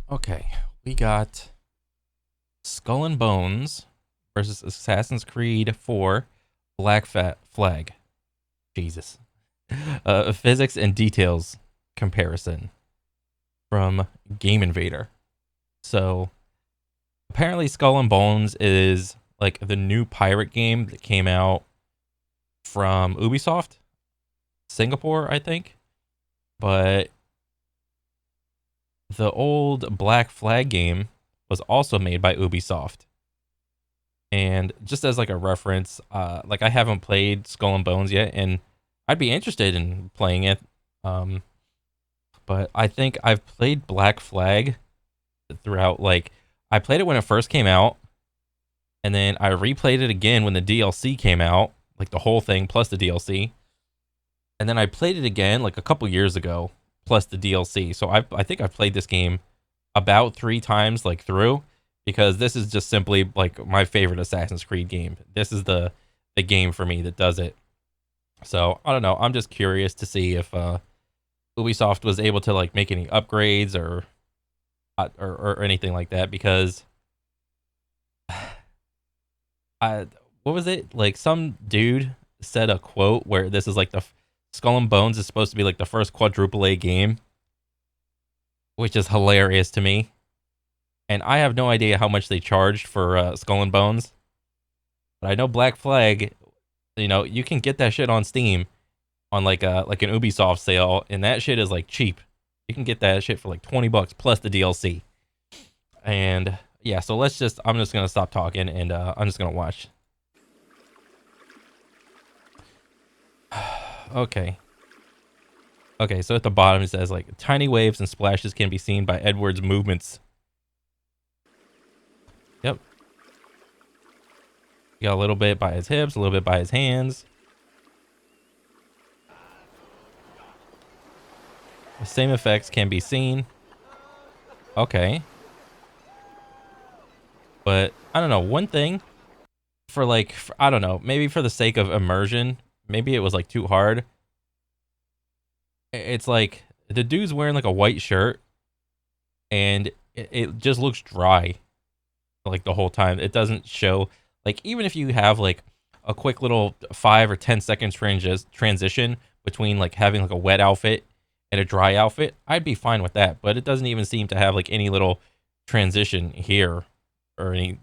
Okay, we got Skull and Bones versus Assassin's Creed 4 Black Fat Flag. Jesus. Physics and details comparison from Game Invader. So, apparently, Skull and Bones is like the new pirate game that came out from Ubisoft, Singapore, I think. But the old Black Flag game was also made by Ubisoft. And just as like a reference, like I haven't played Skull and Bones yet, and I'd be interested in playing it. Um, but I think I've played Black Flag throughout. Like I played it when it first came out, and then I replayed it again when the DLC came out, like the whole thing plus the DLC, and then I played it again like a couple years ago plus the DLC. So I think I've played this game about 3 times like through because this is just simply like my favorite Assassin's Creed game. This is the game for me that does it. So I don't know. I'm just curious to see if Ubisoft was able to like make any upgrades or anything like that because I what was it like some dude said a quote where this is like Skull and Bones is supposed to be like the first quadruple A game, which is hilarious to me. And I have no idea how much they charged for Skull and Bones, but I know Black Flag. You know, you can get that shit on Steam on like an Ubisoft sale, and that shit is like cheap. You can get that shit for like $20 plus the DLC. And yeah, so I'm just gonna stop talking and I'm just gonna watch. Okay. Okay, so at the bottom it says like tiny waves and splashes can be seen by Edward's movements. Yep. You got a little bit by his hips, a little bit by his hands. The same effects can be seen. Okay. But I don't know, one thing I don't know, maybe for the sake of immersion, maybe it was like too hard. It's like the dude's wearing like a white shirt and it just looks dry like the whole time. It doesn't show like even if you have like a quick little 5 or 10 seconds transition between like having like a wet outfit and a dry outfit, I'd be fine with that. But it doesn't even seem to have like any little transition here or any.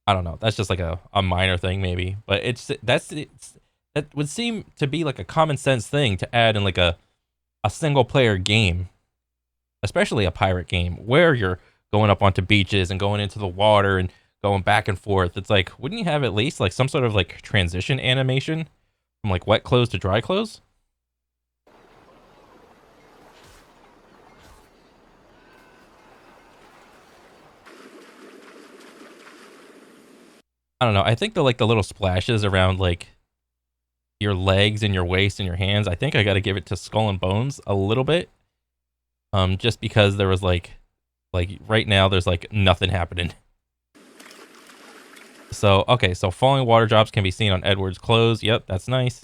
I don't know. That's just like a minor thing maybe, but that would seem to be like a common sense thing to add in like a single player game, especially a pirate game where you're going up onto beaches and going into the water and going back and forth. It's like, wouldn't you have at least like some sort of like transition animation from like wet clothes to dry clothes? I don't know. I think the little splashes around like your legs and your waist and your hands. I think I got to give it to Skull and Bones a little bit. Just because there was like right now there's like nothing happening. So okay, so falling water drops can be seen on Edward's clothes. Yep, that's nice.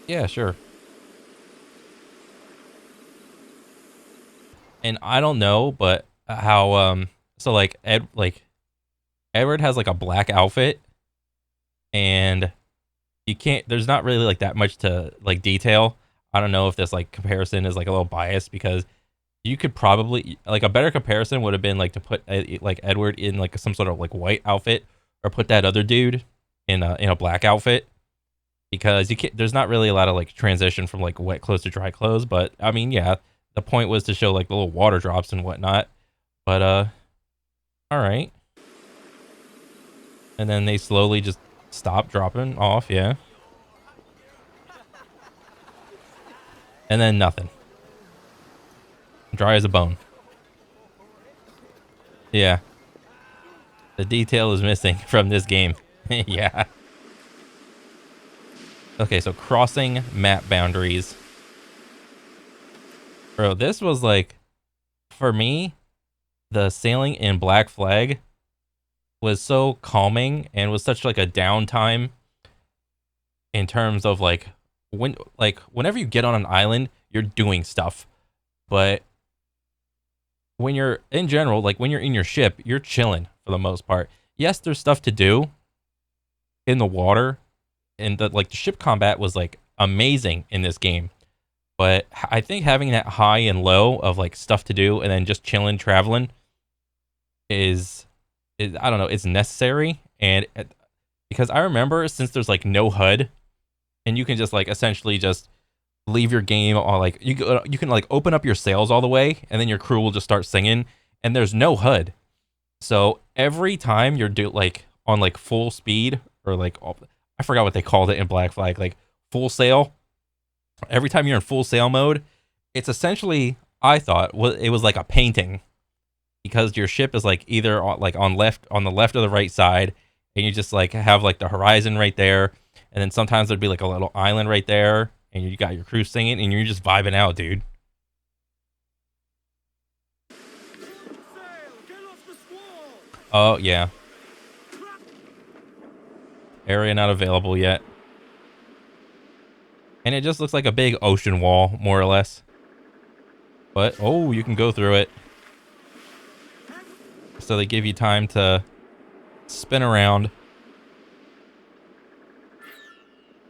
Yeah, sure. And I don't know, but how so like Edward has like a black outfit and you can't there's not really like that much to like detail. I don't know if this like comparison is like a little biased because you could probably like a better comparison would have been like to put like Edward in like some sort of like white outfit or put that other dude in a black outfit because you can't there's not really a lot of like transition from like wet clothes to dry clothes, but I mean yeah, the point was to show like the little water drops and whatnot. But all right. And then they slowly just stop dropping off, yeah. And then nothing. Dry as a bone. Yeah. The detail is missing from this game. Yeah. Okay, so crossing map boundaries. Bro, this was like, for me, the sailing in Black Flag was so calming and was such like a downtime in terms of like whenever you get on an island, you're doing stuff. But when you're in general, like when you're in your ship, you're chilling for the most part. Yes, there's stuff to do in the water, and the ship combat was like amazing in this game. But I think having that high and low of like stuff to do and then just chilling, traveling is I don't know, it's necessary. And because I remember, since there's like no HUD and you can just like essentially just leave your game, or like you can like open up your sails all the way and then your crew will just start singing, and there's no HUD. So every time you're like on like full speed, or like I forgot what they called it in Black Flag, like full sail. Every time you're in full sail mode, it's essentially, I thought, it was like a painting, because your ship is like either like on the left or the right side, and you just like have like the horizon right there, and then sometimes there'd be like a little island right there, and you got your crew singing, and you're just vibing out, dude. Oh yeah. Area not available yet. And it just looks like a big ocean wall, more or less. But, oh, you can go through it. So they give you time to spin around.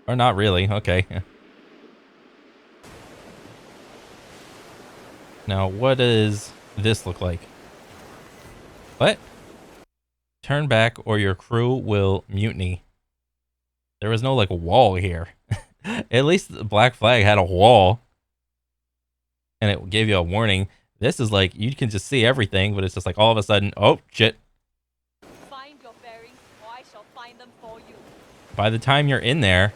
Or not really, okay. Now, what does this look like? What? Turn back or your crew will mutiny. There was no, like, wall here. At least the Black Flag had a wall. And it gave you a warning. This is like, you can just see everything, but it's just like all of a sudden, oh, shit. Find your bearings, or I shall find them for you. By the time you're in there,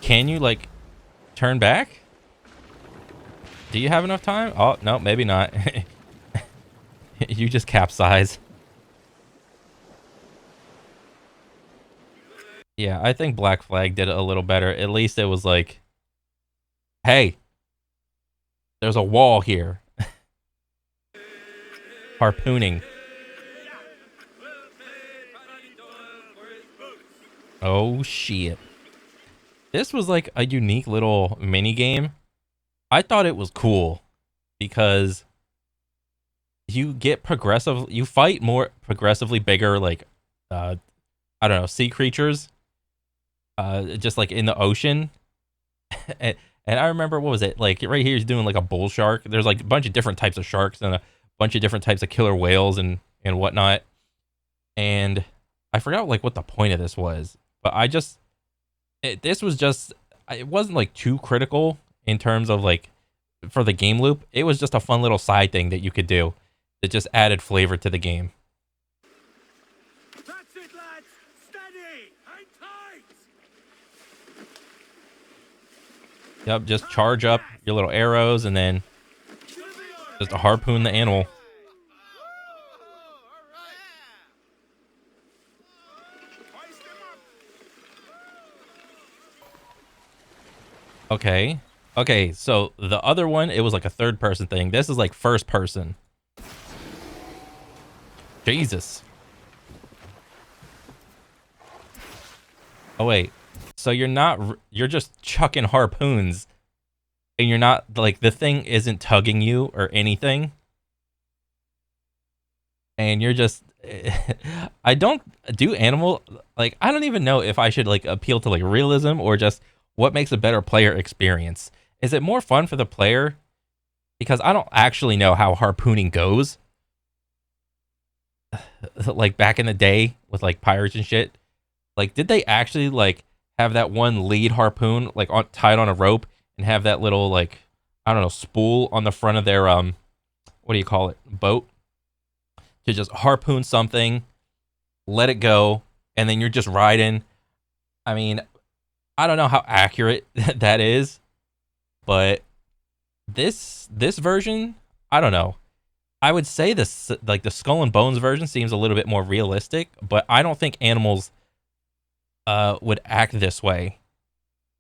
can you, like, turn back? Do you have enough time? Oh, no, maybe not. You just capsize. Yeah, I think Black Flag did it a little better. At least it was like, hey, there's a wall here. Harpooning. Oh, shit. This was like a unique little mini game. I thought it was cool because you fight more progressively bigger, like, I don't know, sea creatures, just like in the ocean. And I remember, what was it? Like right here, he's doing like a bull shark. There's like a bunch of different types of sharks and a bunch of different types of killer whales and whatnot. And I forgot like what the point of this was, but this was just, it wasn't like too critical in terms of like for the game loop. It was just a fun little side thing that you could do that just added flavor to the game. That's it, lads. Steady. Hang tight. Yep, just charge up your little arrows and then just harpoon the animal. Okay. Okay, so the other one, it was like a third person thing. This is like first person. Jesus. Oh, wait. So you're just chucking harpoons. And you're not, like, the thing isn't tugging you or anything. And you're just, I don't do animal, like, I don't even know if I should, like, appeal to, like, realism or just what makes a better player experience. Is it more fun for the player? Because I don't actually know how harpooning goes. Like, back in the day with, like, pirates and shit. Like, did they actually, like, have that one lead harpoon, like, tied on a rope and have that little, like, I don't know, spool on the front of their, what do you call it, boat? To just harpoon something, let it go, and then you're just riding. I mean, I don't know how accurate that is, but this version, I don't know. I would say this, like, the Skull and Bones version seems a little bit more realistic, but I don't think animals would act this way.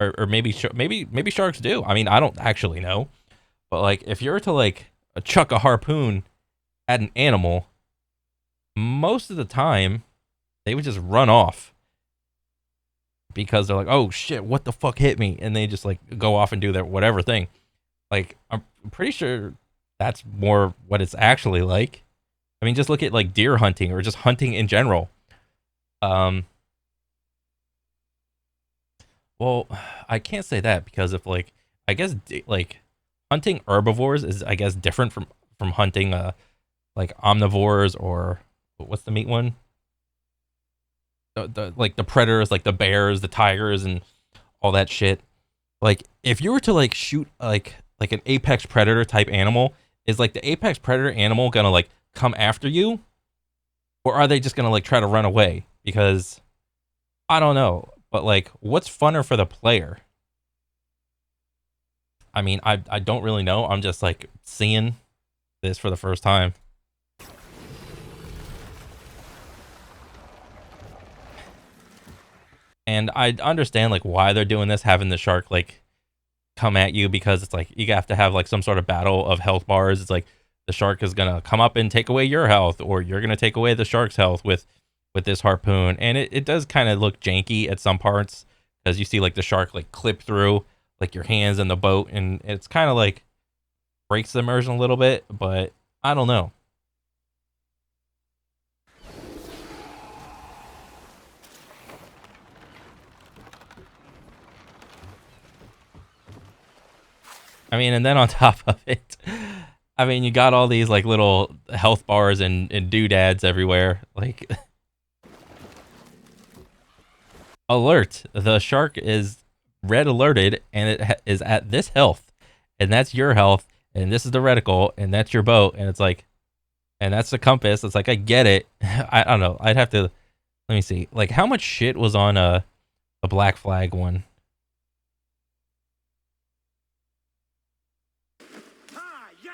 Or maybe sharks do. I mean, I don't actually know. But, like, if you were to, like, chuck a harpoon at an animal, most of the time, they would just run off. Because they're like, oh, shit, what the fuck hit me? And they just, like, go off and do their whatever thing. Like, I'm pretty sure that's more what it's actually like. I mean, just look at like deer hunting or just hunting in general. Um, well, I can't say that because if like I guess like hunting herbivores is I guess different from hunting like omnivores or what's the meat one? The like the predators, like the bears, the tigers, and all that shit. Like if you were to like shoot like an apex predator type animal, is like the apex predator animal gonna like come after you, or are they just gonna like try to run away? Because I don't know, but like, what's funner for the player? I mean, I don't really know. I'm just like seeing this for the first time. And I understand like why they're doing this, having the shark like come at you, because it's like you have to have like some sort of battle of health bars. It's like the shark is gonna come up and take away your health, or you're gonna take away the shark's health with this harpoon. And it does kind of look janky at some parts because you see like the shark like clip through like your hands in the boat, and it's kind of like breaks the immersion a little bit. But I don't know. I mean, and then on top of it, I mean, you got all these like little health bars and doodads everywhere. Like, alert! The shark is red alerted, and it is at this health, and that's your health, and this is the reticle, and that's your boat, and it's like, and that's the compass. It's like I get it. I don't know. I'd have to let me see. Like, how much shit was on a Black Flag one? Ah, yes!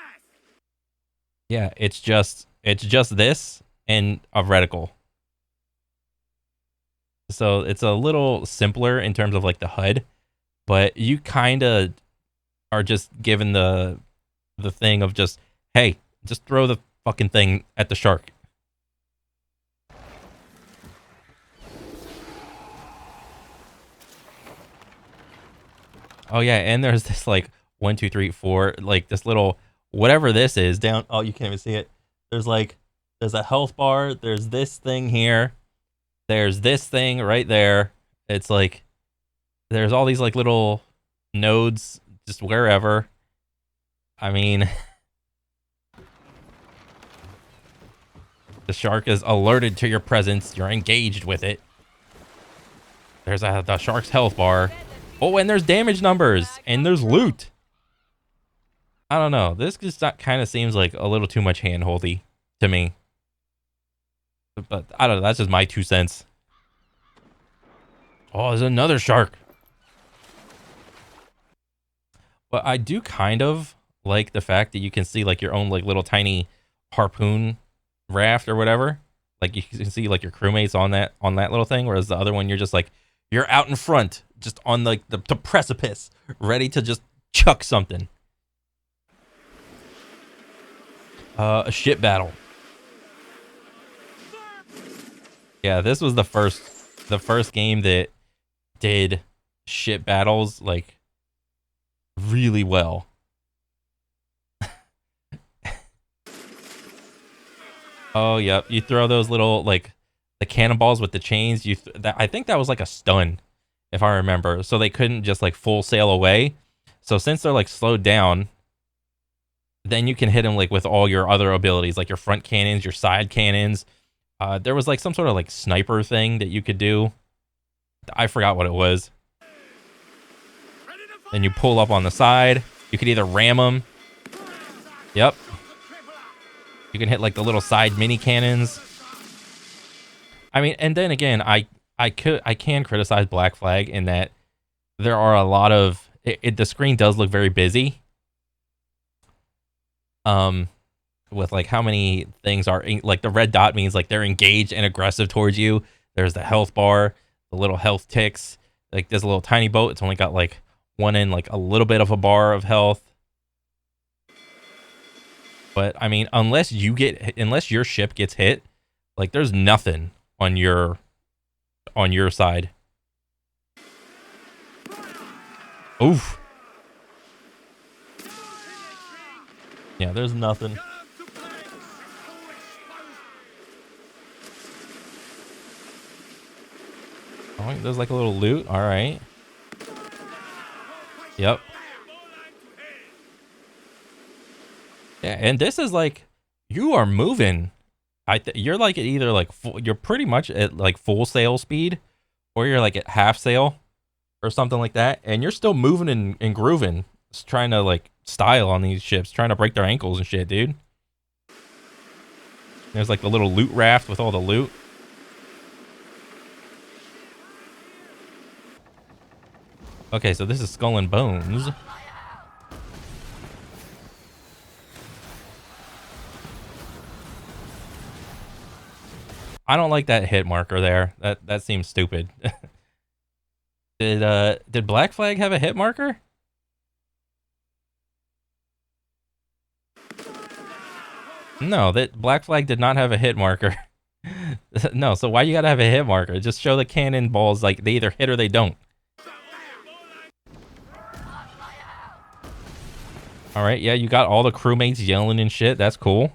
Yeah, it's just this and a reticle. So it's a little simpler in terms of like the HUD, but you kind of are just given the thing of just, hey, just throw the fucking thing at the shark. Oh yeah, and there's this like 1, 2, 3, 4, like this little whatever this is down. Oh, you can't even see it. There's like there's a health bar. There's this thing here. There's this thing right there. It's like there's all these like little nodes just wherever. I mean, the shark is alerted to your presence. You're engaged with it. There's the shark's health bar. Oh, and there's damage numbers and there's loot. I don't know. This just kind of seems like a little too much handholdy to me. But I don't know. That's just my 2 cents. Oh, there's another shark. But I do kind of like the fact that you can see like your own like little tiny harpoon raft or whatever. Like you can see like your crewmates on that little thing, whereas the other one you're just like you're out in front, just on like the precipice, ready to just chuck something. A ship battle. Yeah, this was the first game that did ship battles like really well. Oh, yep. You throw those little like the cannonballs with the chains. I think that was like a stun, if I remember. So they couldn't just like full sail away. So since they're like slowed down, then you can hit them like with all your other abilities, like your front cannons, your side cannons. There was like some sort of like sniper thing that you could do. I forgot what it was. Then you pull up on the side. You could either ram them. Yep. You can hit like the little side mini cannons. I mean, and then again, I can criticize Black Flag in that there are a lot of the screen does look very busy. With like how many things are like the red dot means like they're engaged and aggressive towards you. There's the health bar, the little health ticks. Like this little tiny boat, it's only got like one in like a little bit of a bar of health. But I mean, unless your ship gets hit, like there's nothing on your side. Oof. Yeah, there's nothing. Oh, there's like a little loot. All right. Yep. Yeah, and this is like you are moving. You're like at either like you're pretty much at like full sail speed, or you're like at half sail, or something like that, and you're still moving and grooving, just trying to like style on these ships, trying to break their ankles and shit, dude. There's like the little loot raft with all the loot. Okay, so this is Skull and Bones. I don't like that hit marker there. That seems stupid. Did Black Flag have a hit marker? No, that Black Flag did not have a hit marker. No, so why you gotta have a hit marker? Just show the cannonballs like they either hit or they don't. All right, yeah, you got all the crewmates yelling and shit. That's cool.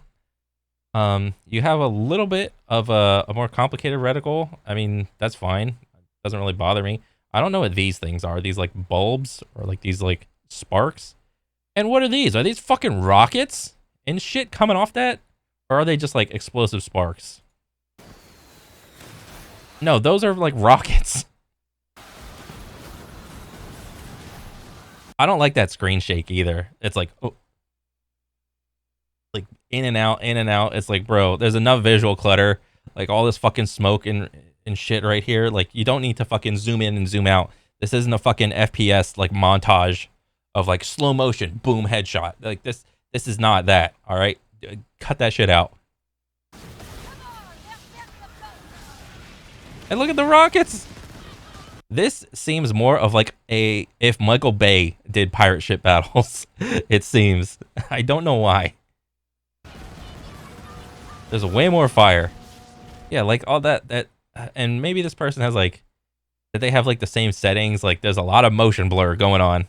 You have a little bit of a more complicated reticle. I mean, that's fine. Doesn't really bother me. I don't know what these things are. These like bulbs or like these like sparks. And what are these? Are these fucking rockets and shit coming off that? Or are they just like explosive sparks? No, those are like rockets. I don't like that screen shake either. It's like, oh, like in and out, in and out. It's like, bro, there's enough visual clutter. Like all this fucking smoke and shit right here. Like you don't need to fucking zoom in and zoom out. This isn't a fucking FPS like montage of like slow motion, boom, headshot. Like this is not that. All right, cut that shit out. And look at the rockets. This seems more of like a if Michael Bay did pirate ship battles. It seems. I don't know why. There's way more fire. Yeah, like all that and maybe this person has like did they have like the same settings? Like there's a lot of motion blur going on.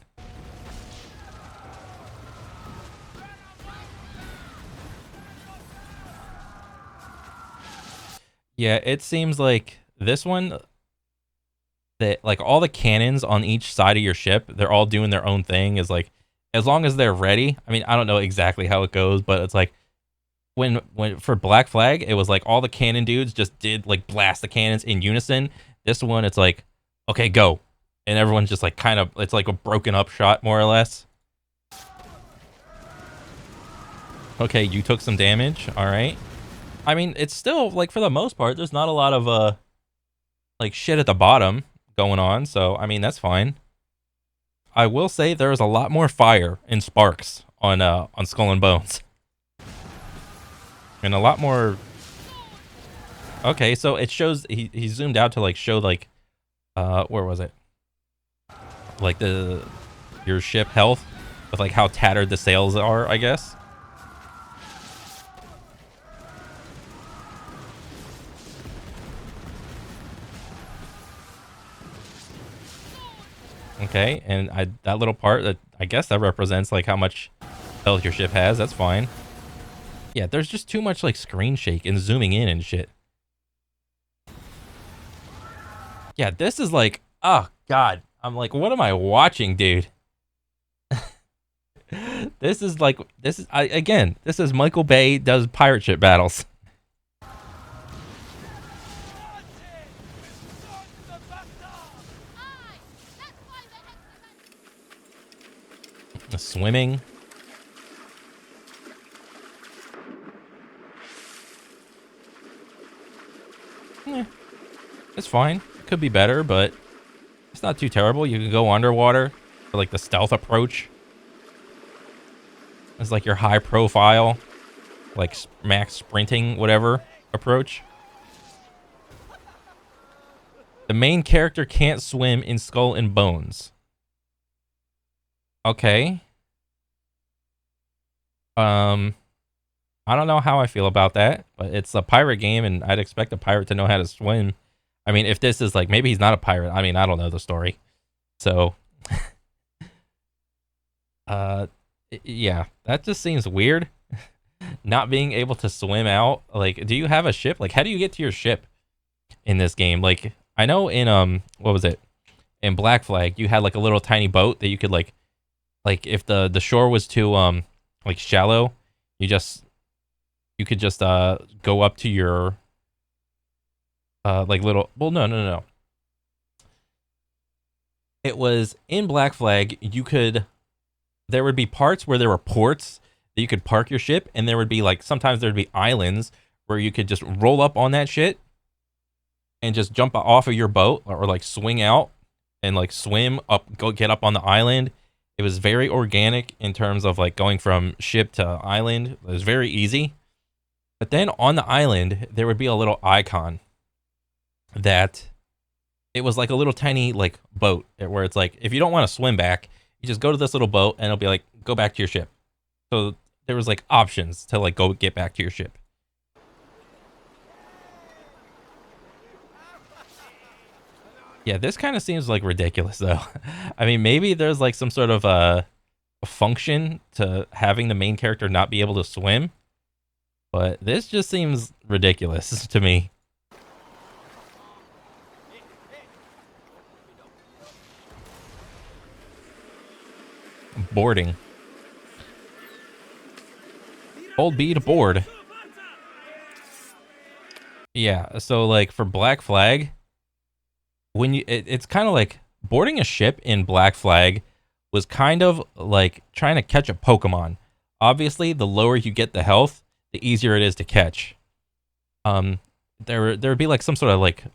Yeah, it seems like this one that like all the cannons on each side of your ship, they're all doing their own thing is like as long as they're ready. I mean, I don't know exactly how it goes, but it's like when for Black Flag, it was like all the cannon dudes just did like blast the cannons in unison. This one it's like okay, go. And everyone's just like kind of it's like a broken up shot more or less. Okay, you took some damage. All right. I mean, it's still like for the most part there's not a lot of like shit at the bottom going on, so I mean that's fine. I will say there is a lot more fire and sparks on Skull and Bones. And a lot more. Okay, so it shows he zoomed out to like show like where was it? Like your ship health with like how tattered the sails are, I guess. Okay, and that little part that I guess that represents like how much health your ship has. That's fine. Yeah, there's just too much like screen shake and zooming in and shit. Yeah, this is like, oh god. I'm like, what am I watching, dude? This is like, again, this is Michael Bay does pirate ship battles. Swimming. It's fine. Could be better, but it's not too terrible. You can go underwater for like the stealth approach. It's like your high profile, like max sprinting, whatever approach. The main character can't swim in Skull and Bones. Okay. I don't know how I feel about that, but it's a pirate game and I'd expect a pirate to know how to swim. I mean, if this is like maybe he's not a pirate. I mean, I don't know the story. So Yeah, that just seems weird. Not being able to swim out. Like, do you have a ship? Like, how do you get to your ship in this game? Like, I know in what was it? In Black Flag, you had like a little tiny boat that you could like if the shore was too like shallow, you just you could just go up to your like little, well, no. It was in Black Flag, you could, there would be parts where there were ports that you could park your ship, and there would be like sometimes there'd be islands where you could just roll up on that shit and just jump off of your boat, or like swing out and like swim up, go get up on the island. It was very organic in terms of like going from ship to island. It was very easy. But then on the island, there would be a little icon that it was like a little tiny like boat where it's like, if you don't want to swim back, you just go to this little boat and it'll be like, go back to your ship. So there was like options to like go get back to your ship. Yeah, this kind of seems like ridiculous though. I mean, maybe there's like some sort of a function to having the main character not be able to swim, but this just seems ridiculous to me. Boarding. Hold B to board. Yeah, so like for Black Flag, when it's kind of like boarding a ship in Black Flag was kind of like trying to catch a Pokemon. Obviously, the lower you get the health, the easier it is to catch. There would be like some sort of like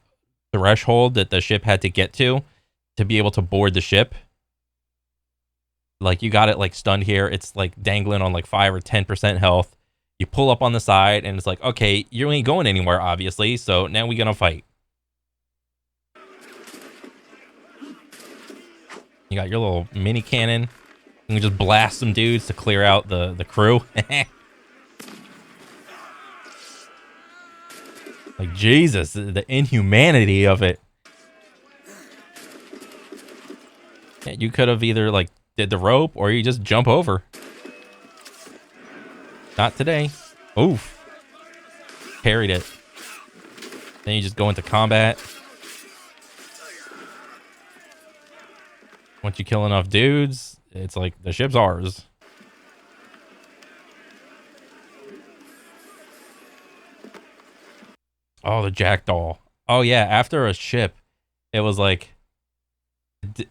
threshold that the ship had to get to be able to board the ship. Like you got it like stunned here, it's like dangling on like 5 or 10% health. You pull up on the side and it's like, okay, you ain't going anywhere, obviously, so now we gonna fight. You got your little mini cannon. You can just blast some dudes to clear out the crew. Like, Jesus, the inhumanity of it. Yeah, you could have either like did the rope or you just jump over. Not today. Oof. Carried it. Then you just go into combat. Once you kill enough dudes, it's like the ship's ours. Oh, the jackdaw. Oh yeah, after a ship, it was like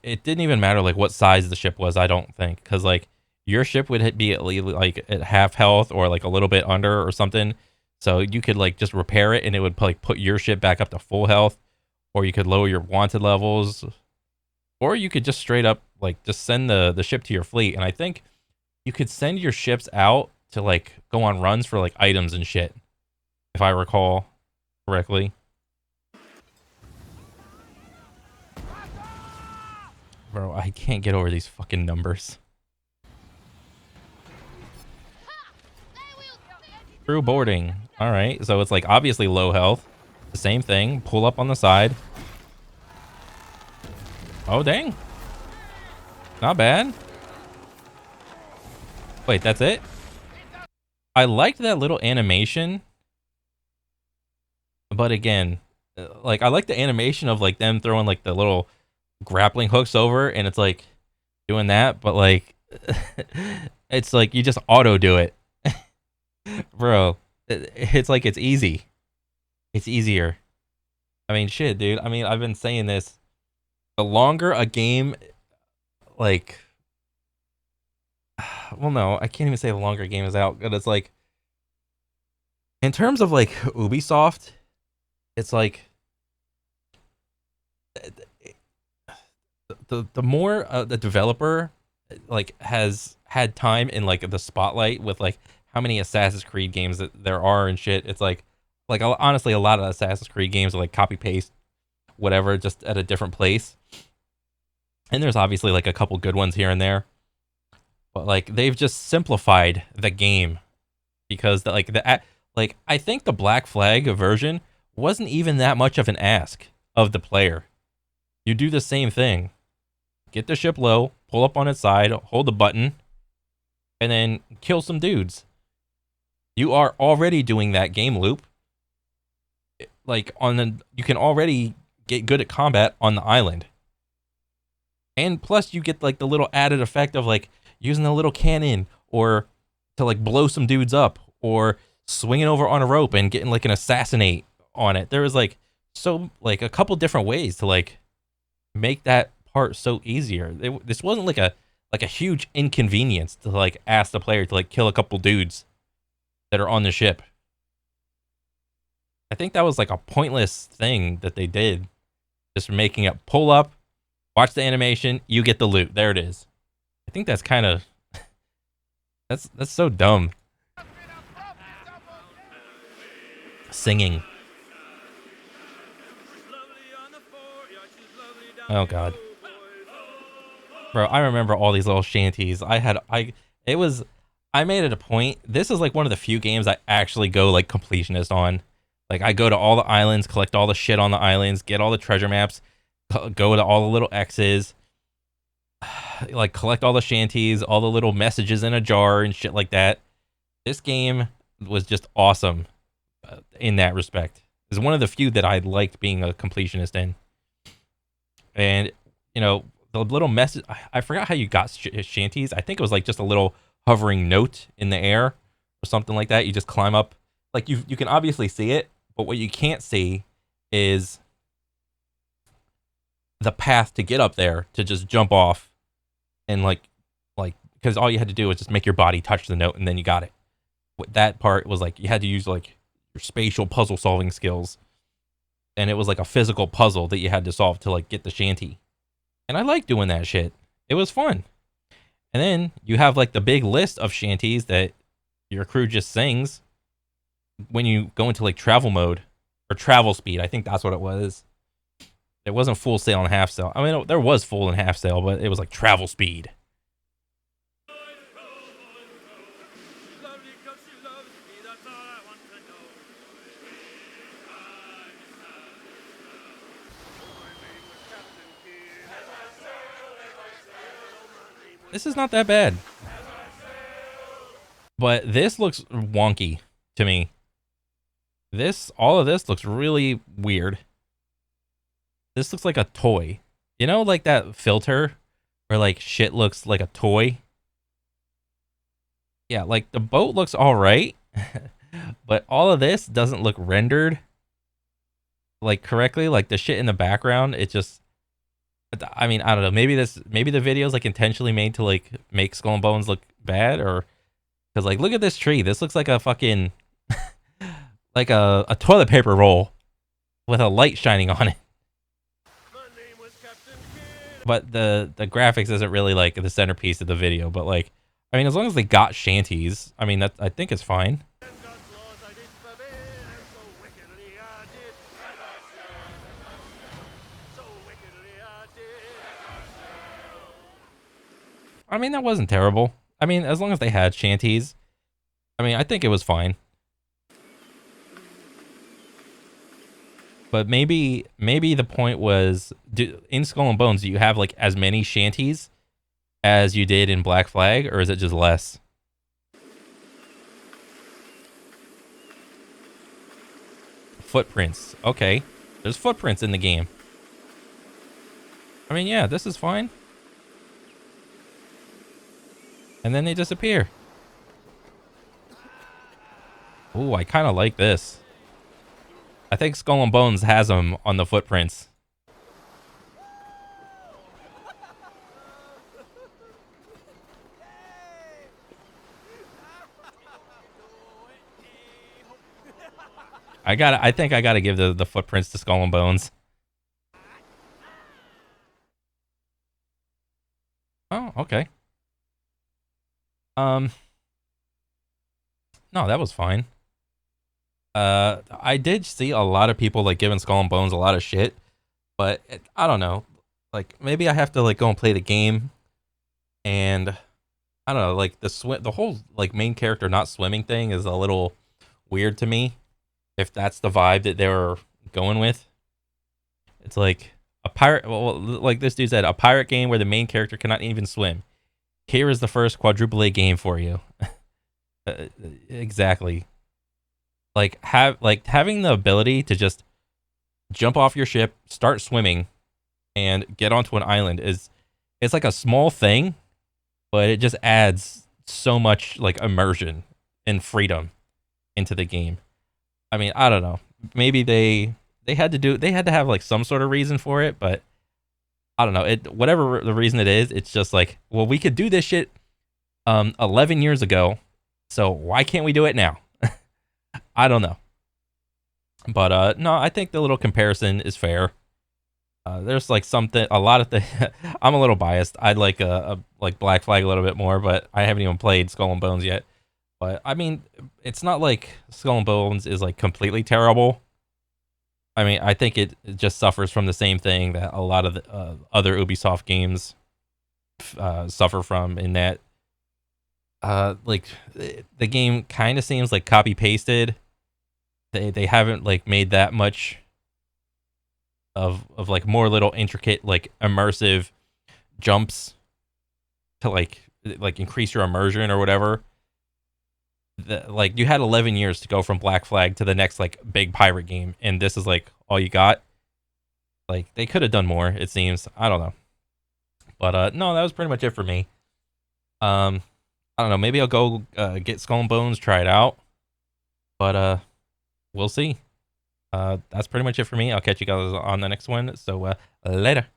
it didn't even matter like what size the ship was, I don't think, because like your ship would be at least like at half health or like a little bit under or something. So you could like just repair it and it would like put your ship back up to full health, or you could lower your wanted levels, or you could just straight up like just send the ship to your fleet. And I think you could send your ships out to like go on runs for like items and shit, if I recall correctly. Bro, I can't get over these fucking numbers. Through boarding. All right, so it's like obviously low health. The same thing. Pull up on the side. Oh, dang. Not bad. Wait, that's it? I liked that little animation. But again, like I like the animation of like them throwing like the little grappling hooks over and it's like doing that, but like it's like you just auto do it. Bro, it's like it's easy. It's easier. I mean, shit, dude. I mean, I've been saying this. The longer a game, like, well, no, I can't even say the longer a game is out. But it's like, in terms of like Ubisoft, it's like the more the developer like has had time in like the spotlight with like how many Assassin's Creed games that there are and shit. It's like honestly, a lot of Assassin's Creed games are like copy paste whatever, just at a different place. And there's obviously like a couple good ones here and there, but like they've just simplified the game because like I think the Black Flag version wasn't even that much of an ask of the player. You do the same thing. Get the ship low, pull up on its side, hold the button, and then kill some dudes. You are already doing that game loop. Like you can already get good at combat on the island. And plus you get like the little added effect of like using a little cannon or to like blow some dudes up or swinging over on a rope and getting like an assassinate on it. There was like a couple different ways to like make that part so easier. This wasn't like a huge inconvenience to like ask the player to like kill a couple dudes that are on the ship. I think that was like a pointless thing that they did. Just making it pull up, watch the animation, you get the loot. There it is. I think that's kind of that's so dumb. Singing. Oh god. Bro, I remember all these little shanties. I made it a point. This is like one of the few games I actually go like completionist on. Like I go to all the islands, collect all the shit on the islands, get all the treasure maps, go to all the little X's, like collect all the shanties, all the little messages in a jar and shit like that. This game was just awesome in that respect. It's one of the few that I liked being a completionist in. And, you know, the little message, I forgot how you got shanties. I think it was like just a little hovering note in the air or something like that. You just climb up. Like you can obviously see it, but what you can't see is the path to get up there to just jump off and like because all you had to do was just make your body touch the note and then you got it. That part was like you had to use like your spatial puzzle solving skills, and it was like a physical puzzle that you had to solve to like get the shanty. And I like doing that shit. It was fun. And then you have like the big list of shanties that your crew just sings when you go into like travel mode or travel speed. I think that's what it was. It wasn't full sail and half sail. I mean, there was full and half sail, but it was like travel speed. This is not that bad. But this looks wonky to me. All of this looks really weird. This looks like a toy. You know, like that filter where like shit looks like a toy? Yeah, like the boat looks all right, but all of this doesn't look rendered like correctly. Like the shit in the background, it just, I mean, I don't know. Maybe the video is like intentionally made to like make Skull and Bones look bad, or because like look at this tree. This looks like a fucking like a toilet paper roll with a light shining on it. But the graphics isn't really like the centerpiece of the video. But like, I mean, as long as they got shanties, I mean, I think it's fine. I mean, that wasn't terrible. I mean, as long as they had shanties, I mean, I think it was fine. But maybe the point was, in Skull and Bones, do you have like as many shanties as you did in Black Flag, or is it just less? Footprints. Okay. There's footprints in the game. I mean, yeah, this is fine. And then they disappear. Ooh, I kind of like this. I think Skull and Bones has them on the footprints. I think I gotta give the footprints to Skull and Bones. Oh, okay. No, that was fine. I did see a lot of people like giving Skull and Bones a lot of shit, but I don't know. Like maybe I have to like go and play the game, and I don't know. Like the whole like main character not swimming thing is a little weird to me. If that's the vibe that they were going with, it's like a pirate. Well, like this dude said, a pirate game where the main character cannot even swim. here is the first quadruple A game for you. Exactly. Having the ability to just jump off your ship, start swimming, and get onto an island is it's like a small thing, but it just adds so much like immersion and freedom into the game. I mean, I don't know. Maybe they had to have like some sort of reason for it, but I don't know. It whatever the reason it is, it's just like, well, we could do this shit 11 years ago, so why can't we do it now? I don't know. But no, I think the little comparison is fair. There's like a lot of the. I'm a little biased. I'd like like Black Flag a little bit more, but I haven't even played Skull and Bones yet. But I mean, it's not like Skull and Bones is like completely terrible. I mean, I think it just suffers from the same thing that a lot of the other Ubisoft games suffer from, in that like the game kind of seems like copy pasted. They haven't like made that much of like more little intricate like immersive jumps to like increase your immersion or whatever. Like you had 11 years to go from Black Flag to the next like big pirate game, and this is like all you got. Like they could have done more, it seems. I don't know. But no, that was pretty much it for me. I don't know, maybe I'll go get Skull and Bones, try it out. But we'll see. That's pretty much it for me. I'll catch you guys on the next one. So later.